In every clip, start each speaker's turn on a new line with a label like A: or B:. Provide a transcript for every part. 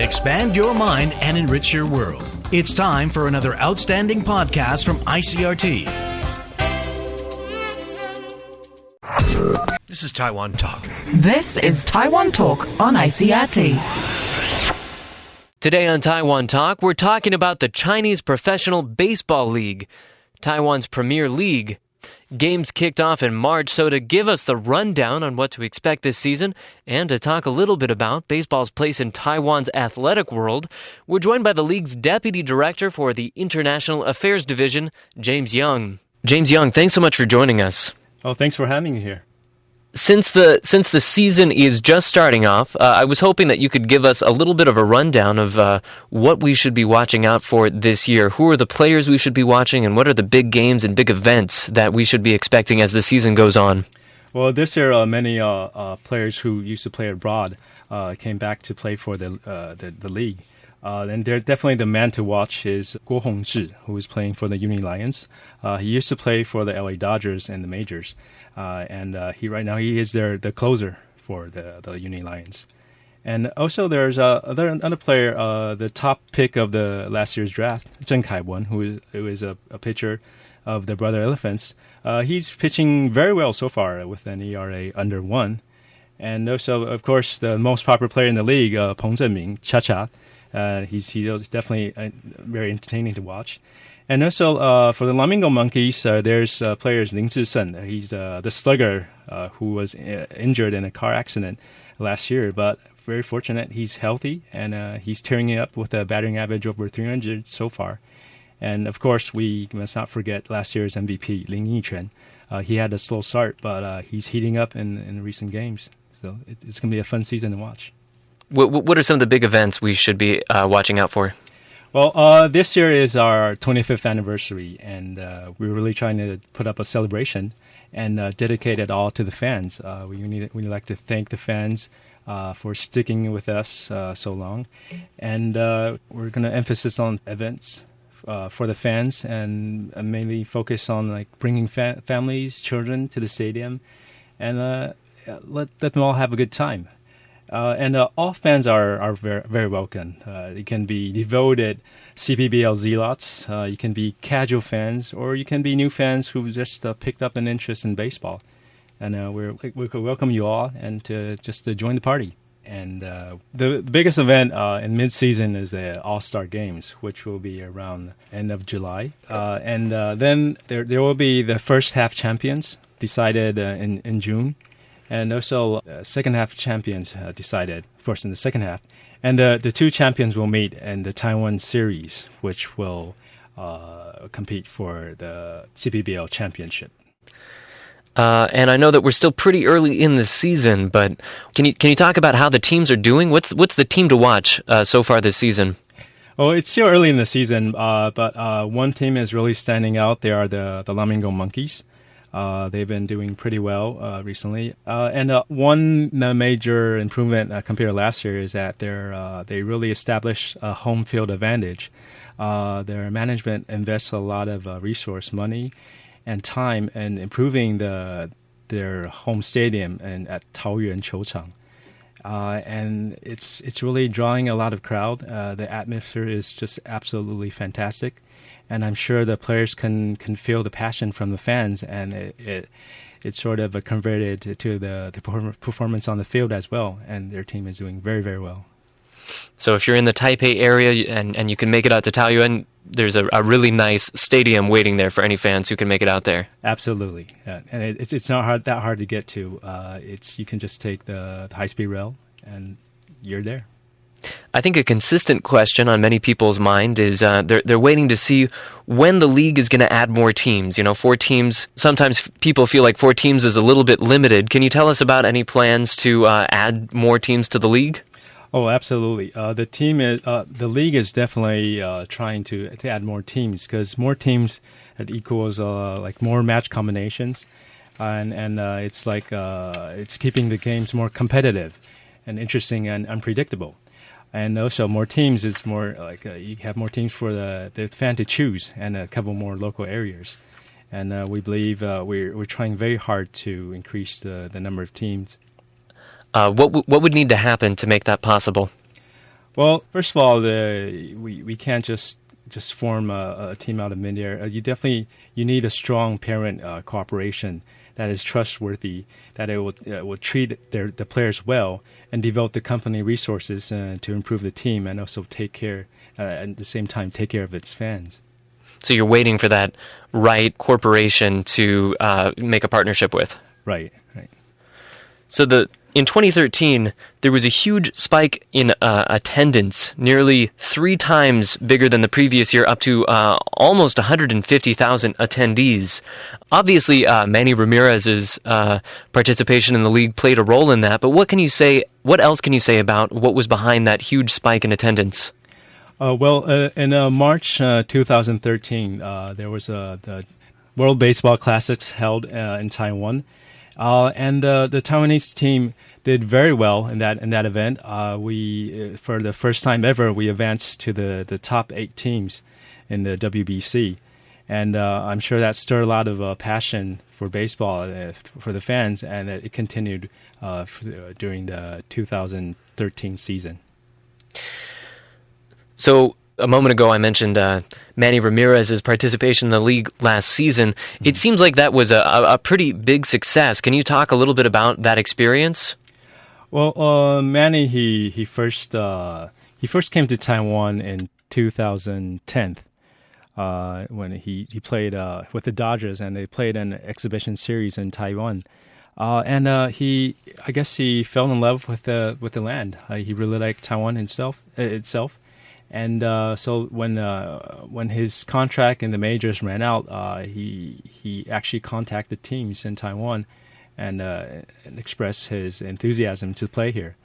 A: Expand your mind and enrich your world. It's time for another outstanding podcast from ICRT. This is Taiwan Talk.
B: This is Taiwan Talk on ICRT.
C: Today on Taiwan Talk, we're talking about the Chinese Professional Baseball League, Taiwan's premier league. Games kicked off in March, so to give us the rundown on what to expect this season and to talk a little bit about baseball's place in Taiwan's athletic world, we're joined by the league's Deputy Director for the International Affairs Division, James Young. James Young, thanks so much for joining us.
D: Oh, thanks for having me here.
C: Since the season is just starting off, I was hoping that you could give us a little bit of a rundown of what we should be watching out for this year. Who are the players we should be watching, and what are the big games and big events that we should be expecting as the season goes on?
D: Well, this year, many players who used to play abroad came back to play for the league. And they're definitely the man to watch is Guo Hongzhi, who is playing for the Uni Lions. He used to play for the LA Dodgers in the majors. And right now he is the closer for the Uni Lions. And also there's another player, the top pick of the last year's draft, Zheng Kaiwen, who is a pitcher of the Brother Elephants. He's pitching very well so far with an ERA under 1. And also, of course, the most popular player in the league, Peng Zhenming, Cha-Cha. He's definitely very entertaining to watch. And also for the Flamingo Monkeys, there's players Lin Zhishen. He's the slugger who was injured in a car accident last year, but very fortunate. He's healthy, and he's tearing it up with a batting average over 300 so far. And of course, we must not forget last year's MVP, Lin Yiquan. He had a slow start, but he's heating up in recent games. So it's going to be a fun season to watch.
C: What are some of the big events we should be watching out for?
D: Well, this year is our 25th anniversary, and we're really trying to put up a celebration and dedicate it all to the fans. We'd like to thank the fans for sticking with us so long, and we're going to emphasize on events for the fans and mainly focus on like bringing families, children to the stadium, and let them all have a good time. And all fans are very, very welcome. You can be devoted CPBL zealots, you can be casual fans, or you can be new fans who just picked up an interest in baseball. And we could welcome you all and to join the party. And the biggest event in mid-season is the All-Star Games, which will be around end of July. And then there will be the first half champions decided in June. And also, second half champions decided, of course, in the second half. And the two champions will meet in the Taiwan series, which will compete for the CPBL championship.
C: And I know that we're still pretty early in the season, but can you talk about how the teams are doing? What's the team to watch so far this season?
D: Well, it's still early in the season, but one team is really standing out. They are the Flamingo Monkeys. They've been doing pretty well recently. And one major improvement compared to last year is that they really established a home field advantage. Their management invests a lot of resource, money, and time in improving their home stadium at Taoyuan Qiuchang. And it's really drawing a lot of crowd. The atmosphere is just absolutely fantastic. And I'm sure the players can feel the passion from the fans, and it sort of converted to the performance on the field as well. And their team is doing very, very well.
C: So if you're in the Taipei area and you can make it out to Taoyuan, there's a really nice stadium waiting there for any fans who can make it out there.
D: Absolutely, and it's not that hard to get to. You can just take the high-speed rail, and you're there.
C: I think a consistent question on many people's mind is they're waiting to see when the league is going to add more teams. 4 teams, sometimes people feel like 4 teams is a little bit limited. Can you tell us about any plans to add more teams to the league?
D: Oh, absolutely. The league is definitely trying to add more teams, because more teams equals like more match combinations, and it's keeping the games more competitive and interesting and unpredictable. And also more teams is more like you have more teams for the fan to choose, and a couple more local areas. And we believe we're trying very hard to increase the number of teams.
C: What would need to happen to make that possible?
D: Well, first of all, we can't just form a team out of mid-air. You need a strong parent cooperation that is trustworthy, that it will treat the players well and devote the company resources to improve the team, and also take care at the same time take care of its fans.
C: So you're waiting for that right corporation to make a partnership with.
D: Right.
C: So in 2013, there was a huge spike in attendance, nearly 3 times bigger than the previous year, up to almost 150,000 attendees. Obviously, Manny Ramirez's participation in the league played a role in that, but what else can you say about what was behind that huge spike in attendance?
D: In March 2013, there was the World Baseball Classics held in Taiwan. And the Taiwanese team did very well in that event. We for the first time ever, we advanced to the top 8 teams in the WBC, and I'm sure that stirred a lot of passion for baseball for the fans, and it continued during the 2013 season.
C: So a moment ago, I mentioned Manny Ramirez's participation in the league last season. It seems like that was a pretty big success. Can you talk a little bit about that experience?
D: Well, Manny he first came to Taiwan in 2010 when he played with the Dodgers, and they played an exhibition series in Taiwan. I guess he fell in love with the land. He really liked Taiwan itself. And so when his contract in the majors ran out, he actually contacted teams in Taiwan and expressed his enthusiasm to play here.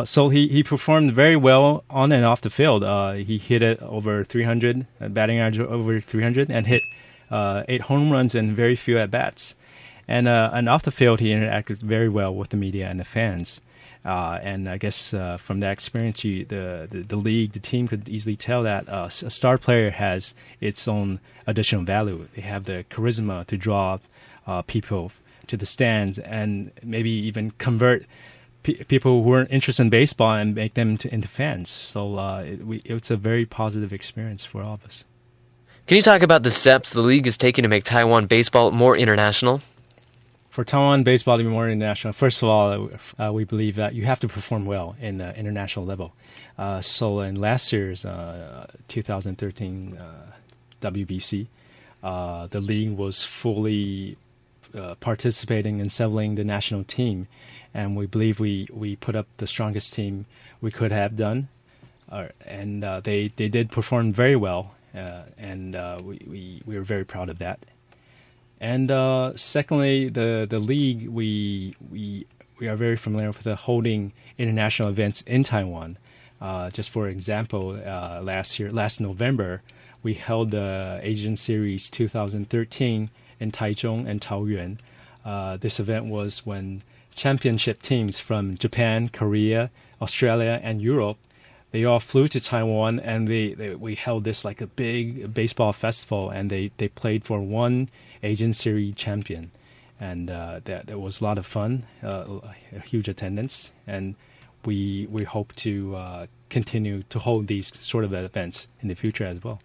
D: So he performed very well on and off the field. He hit it over 300, batting average over 300, and hit 8 home runs and very few at bats. And off the field, he interacted very well with the media and the fans. And I guess from that experience, the league, the team could easily tell that a star player has its own additional value. They have the charisma to draw people to the stands and maybe even convert people who weren't interested in baseball and make them into fans. So it's a very positive experience for all of us.
C: Can you talk about the steps the league is taking to make Taiwan baseball more international?
D: For Taiwan baseball to be more international, first of all, we believe that you have to perform well in the international level. So in last year's 2013 WBC, the league was fully participating in assembling the national team, and we believe we put up the strongest team we could have done, and they did perform very well, and we were very proud of that. And secondly, the league, we are very familiar with holding international events in Taiwan. Just for example, last November, we held the Asian Series 2013 in Taichung and Taoyuan. This event was when championship teams from Japan, Korea, Australia, and Europe, they all flew to Taiwan, and we held this like a big baseball festival, and they played for one Asian Series champion, and that was a lot of fun, a huge attendance, and we hope to continue to hold these sort of events in the future as well.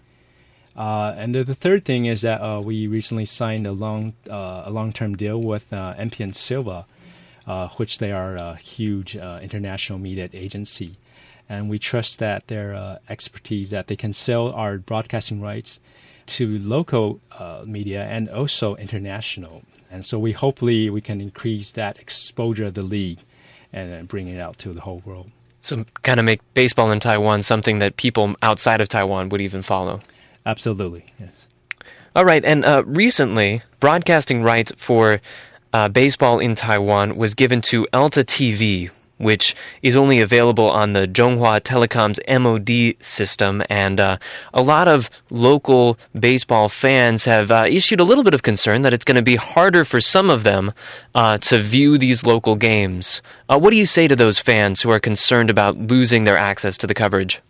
D: And the third thing is that we recently signed a long-term deal with MP & Silva, which they are a huge international media agency. And we trust that their expertise, that they can sell our broadcasting rights to local media and also international. And so hopefully we can increase that exposure of the league and bring it out to the whole world.
C: So kind of make baseball in Taiwan something that people outside of Taiwan would even follow.
D: Absolutely, yes.
C: All right, and recently, broadcasting rights for baseball in Taiwan was given to Alta TV, which is only available on the Zhonghua Telecom's MOD system, and a lot of local baseball fans have issued a little bit of concern that it's going to be harder for some of them to view these local games. What do you say to those fans who are concerned about losing their access to the coverage?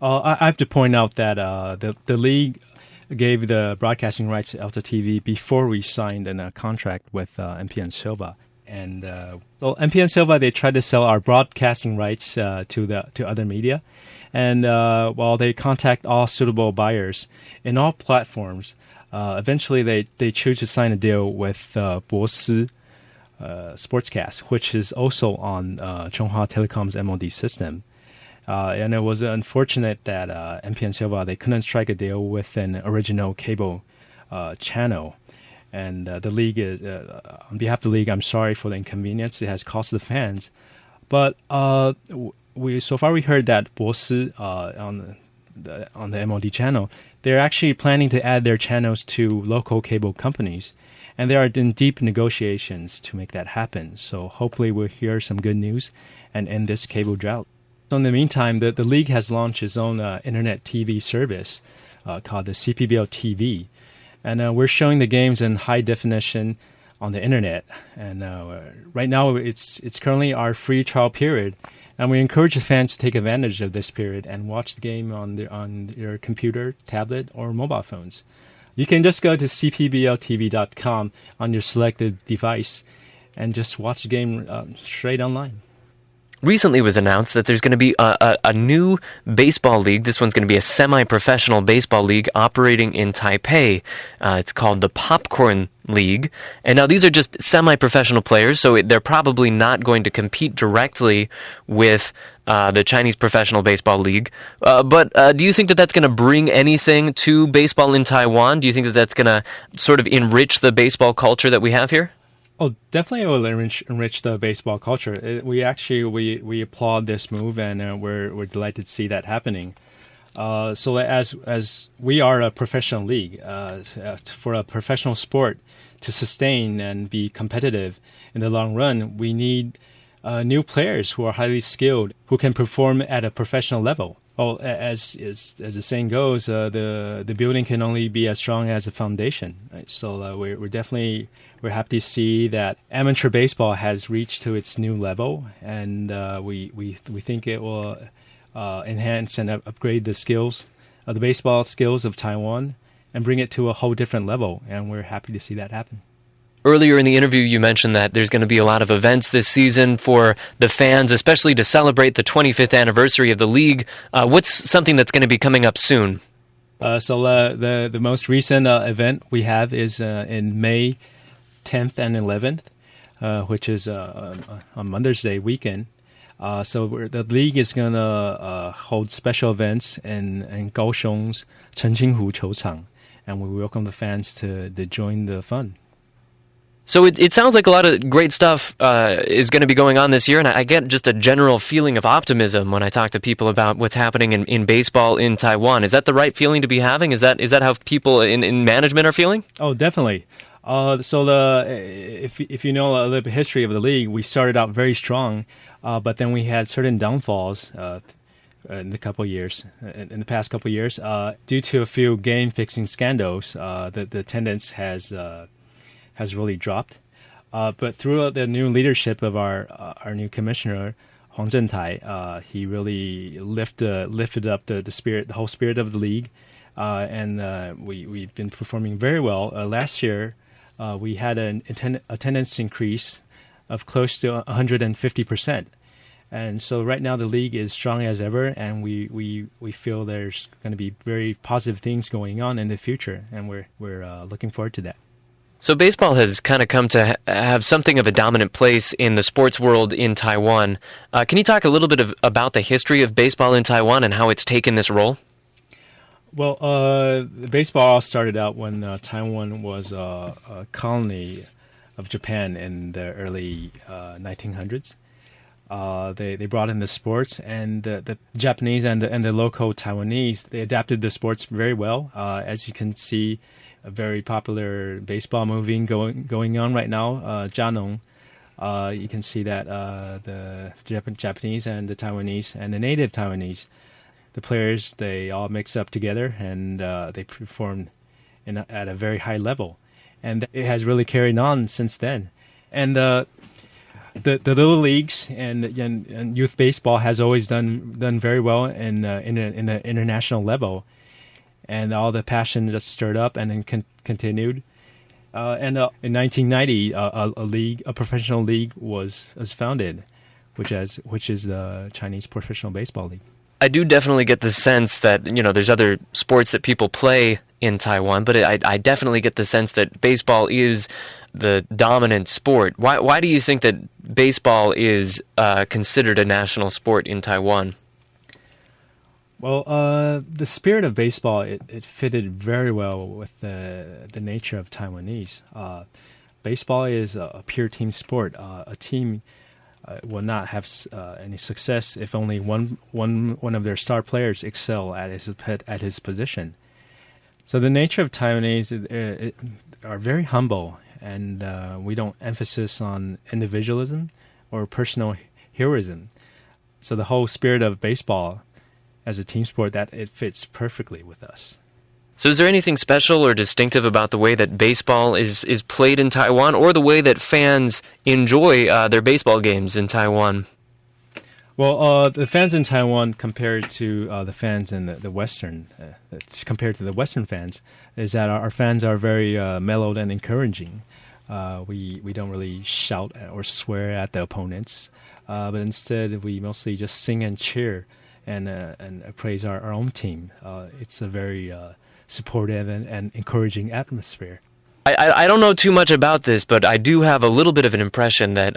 D: I have to point out that the league gave the broadcasting rights to Alta TV before we signed a contract with MP & Silva. And so MPN Silva, they tried to sell our broadcasting rights to other media. And while they contact all suitable buyers in all platforms, eventually they choose to sign a deal with Bosi Sportscast, which is also on Chunghwa Telecom's MOD system. And it was unfortunate that MPN Silva, they couldn't strike a deal with an original cable channel. And the league is, on behalf of the league, I'm sorry for the inconvenience it has caused the fans. But we heard that Bosi on the MOD channel, they're actually planning to add their channels to local cable companies, and they are in deep negotiations to make that happen. So hopefully we'll hear some good news and end this cable drought. So in the meantime, the league has launched its own internet TV service called the CPBL TV, and we're showing the games in high definition on the internet. And right now, it's currently our free trial period, and we encourage the fans to take advantage of this period and watch the game on your computer, tablet, or mobile phones. You can just go to cpbltv.com on your selected device and just watch the game straight online.
C: Recently was announced that there's going to be a new baseball league. This one's going to be a semi-professional baseball league operating in Taipei. It's called the Popcorn League. And now these are just semi-professional players, so they're probably not going to compete directly with the Chinese Professional Baseball League. But do you think that that's going to bring anything to baseball in Taiwan? Do you think that that's going to sort of enrich the baseball culture that we have here?
D: Oh, definitely it will enrich the baseball culture. We applaud this move, and we're delighted to see that happening. So as we are a professional league, for a professional sport to sustain and be competitive in the long run, we need new players who are highly skilled, who can perform at a professional level. Well, as the saying goes, the building can only be as strong as the foundation. Right? So we're happy to see that amateur baseball has reached to its new level, and we think it will enhance and upgrade the baseball skills of Taiwan, and bring it to a whole different level. And we're happy to see that happen.
C: Earlier in the interview, you mentioned that there's going to be a lot of events this season for the fans, especially to celebrate the 25th anniversary of the league. What's something that's going to be coming up soon?
D: So the most recent event we have is in May 10th and 11th, which is on Mother's Day weekend. So the league is going to hold special events in Kaohsiung's Chenqinghu Chouchang, and we welcome the fans to join the fun.
C: So it sounds like a lot of great stuff is going to be going on this year, and I get just a general feeling of optimism when I talk to people about what's happening in baseball in Taiwan. Is that the right feeling to be having? Is that how people in management are feeling?
D: Oh, definitely. If you know a little bit of history of the league, we started out very strong, but then we had certain downfalls in the past couple years, due to a few game-fixing scandals. The attendance has really dropped. But through the new leadership of our new commissioner, Huang Zhentai, he really lifted up the whole spirit of the league, and we've been performing very well. Last year, we had an attendance increase of close to 150%. And so right now the league is strong as ever, and we feel there's going to be very positive things going on in the future, and we're looking forward to that.
C: So baseball has kind of come to have something of a dominant place in the sports world in Taiwan. Can you talk a little bit about the history of baseball in Taiwan and how it's taken this role?
D: Well, baseball started out when Taiwan was a colony of Japan in the early 1900s. They brought in the sports, and the Japanese and the local Taiwanese, they adapted the sports very well. As you can see, a very popular baseball movie going on right now, Jianong. You can see that the Japanese and the Taiwanese and the native Taiwanese, the players, they all mix up together, and they perform at a very high level. And it has really carried on since then. And the little leagues and youth baseball has always done very well in the international level. And all the passion just stirred up and then continued. In 1990, a professional league was founded, which is the Chinese Professional Baseball League.
C: I do definitely get the sense that, there's other sports that people play in Taiwan, but I definitely get the sense that baseball is the dominant sport. Why do you think that baseball is considered a national sport in Taiwan?
D: Well, the spirit of baseball, it fitted very well with the nature of Taiwanese. Baseball is a pure team sport. A team will not have any success if only one of their star players excel at his position. So the nature of Taiwanese are very humble, and we don't emphasize on individualism or personal heroism. So the whole spirit of baseball as a team sport, that it fits perfectly with us.
C: So is there anything special or distinctive about the way that baseball is played in Taiwan, or the way that fans enjoy their baseball games in Taiwan?
D: Well, the fans in Taiwan compared to the fans in the Western, compared to the Western fans, is that our fans are very mellowed and encouraging. We don't really shout or swear at the opponents, but instead we mostly just sing and cheer and praise our own team. It's a very supportive and encouraging atmosphere.
C: I don't know too much about this, but I do have a little bit of an impression that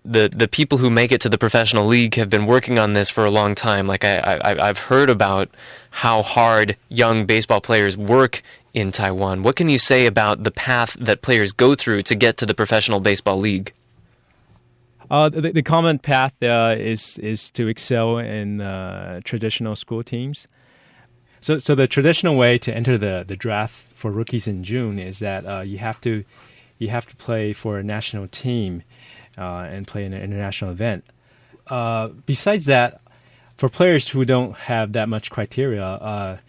C: the people who make it to the professional league have been working on this for a long time. Like I've heard about how hard young baseball players work in Taiwan. What can you say about the path that players go through to get to the professional baseball league?
D: The common path is to excel in traditional school teams. So the traditional way to enter the draft for rookies in June is that you have to play for a national team and play in an international event. Besides that, for players who don't have that much criteria,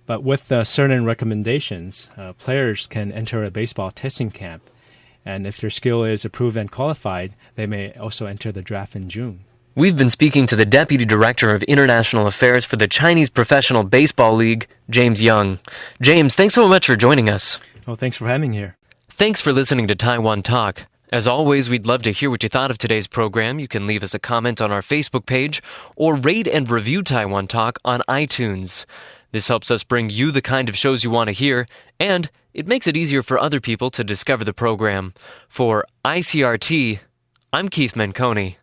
D: but with certain recommendations, players can enter a baseball testing camp. And if their skill is approved and qualified, they may also enter the draft in June.
C: We've been speaking to the Deputy Director of International Affairs for the Chinese Professional Baseball League, James Young. James, thanks so much for joining us.
D: Well, thanks for having me here.
C: Thanks for listening to Taiwan Talk. As always, we'd love to hear what you thought of today's program. You can leave us a comment on our Facebook page or rate and review Taiwan Talk on iTunes. This helps us bring you the kind of shows you want to hear, and it makes it easier for other people to discover the program. For ICRT, I'm Keith Menconi.